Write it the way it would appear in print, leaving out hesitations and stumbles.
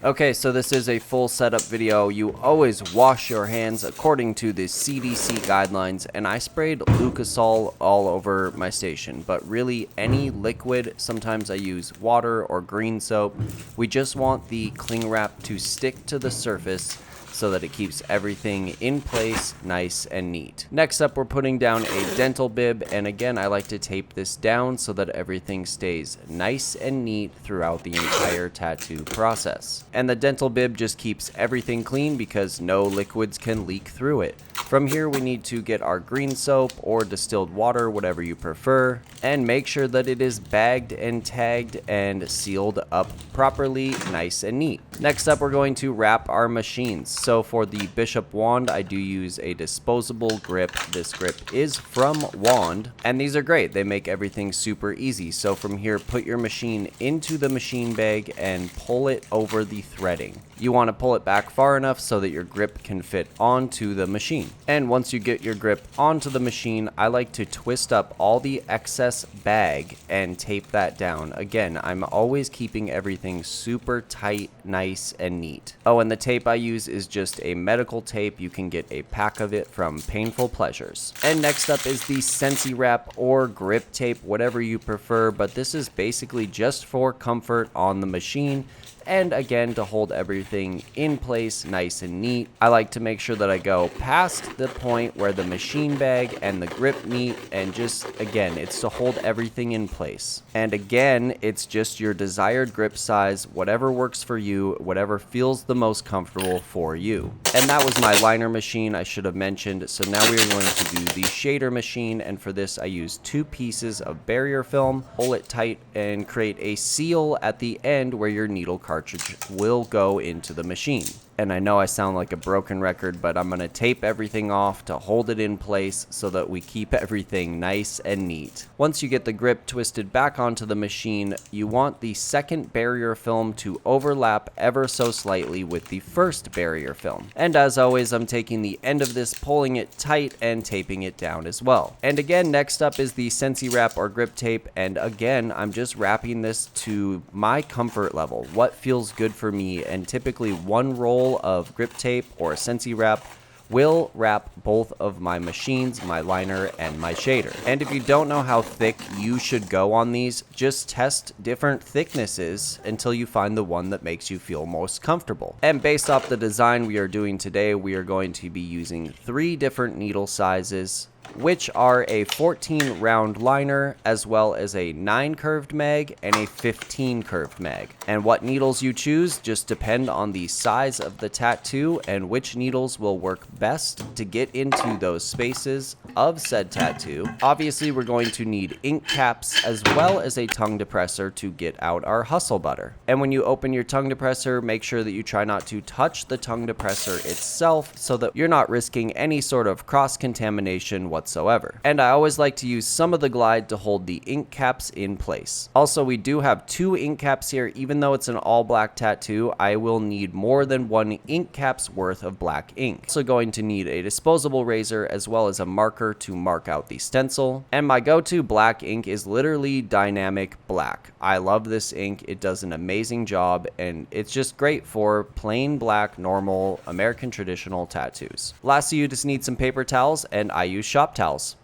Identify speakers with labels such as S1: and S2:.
S1: Okay, so this is a full setup video. You always wash your hands according to the CDC guidelines, and I sprayed Lucasol all over my station, but really any liquid, sometimes I use water or green soap. We just want the cling wrap to stick to the surface so that it keeps everything in place, nice and neat. Next up, we're putting down a dental bib, and again, I like to tape this down so that everything stays nice and neat throughout the entire tattoo process. And the dental bib just keeps everything clean because no liquids can leak through it. From here, we need to get our green soap or distilled water, whatever you prefer, and make sure that it is bagged and tagged and sealed up properly, nice and neat. Next up, we're going to wrap our machines. So for the Bishop wand, I do use a disposable grip. This grip is from Wand, and these are great. They make everything super easy. So from here, put your machine into the machine bag and pull it over the threading. You want to pull it back far enough so that your grip can fit onto the machine. And once you get your grip onto the machine, I like to twist up all the excess bag and tape that down. Again, I'm always keeping everything super tight, nice, and neat. Oh, and the tape I use is just a medical tape. You can get a pack of it from Painful Pleasures. And next up is the Sensi Wrap or grip tape, whatever you prefer, but this is basically just for comfort on the machine. And again, to hold everything in place nice and neat. I like to make sure that I go past the point where the machine bag and the grip meet, and just again, it's to hold everything in place. And again, it's just your desired grip size, whatever works for you, whatever feels the most comfortable for you. And that was my liner machine I should have mentioned. So now we are going to do the shader machine, and for this I use 2 pieces of barrier film, pull it tight and create a seal at the end where your needle cartridge will go into the machine. And I know I sound like a broken record, but I'm going to tape everything off to hold it in place so that we keep everything nice and neat. Once you get the grip twisted back onto the machine, you want the second barrier film to overlap ever so slightly with the first barrier film. And as always, I'm taking the end of this, pulling it tight and taping it down as well. And again, next up is the Sensi Wrap or grip tape, and again, I'm just wrapping this to my comfort level, what feels good for me, and typically one roll of grip tape or Sensi Wrap will wrap both of my machines, my liner, and my shader. And if you don't know how thick you should go on these, just test different thicknesses until you find the one that makes you feel most comfortable. And based off the design we are doing today, we are going to be using 3 different needle sizes, which are a 14 round liner, as well as a 9 curved mag and a 15 curved mag. And what needles you choose just depend on the size of the tattoo and which needles will work best to get into those spaces of said tattoo. Obviously, we're going to need ink caps as well as a tongue depressor to get out our hustle butter. And when you open your tongue depressor, make sure that you try not to touch the tongue depressor itself so that you're not risking any sort of cross-contamination whatsoever. And I always like to use some of the glide to hold the ink caps in place. Also, we do have 2 ink caps here. Even though it's an all black tattoo, I will need more than 1 ink cap's worth of black ink. Also going to need a disposable razor as well as a marker to mark out the stencil. And my go-to black ink is literally Dynamic Black. I love this ink. It does an amazing job, and it's just great for plain black, normal American traditional tattoos. Lastly, you just need some paper towels, and I use shop towels.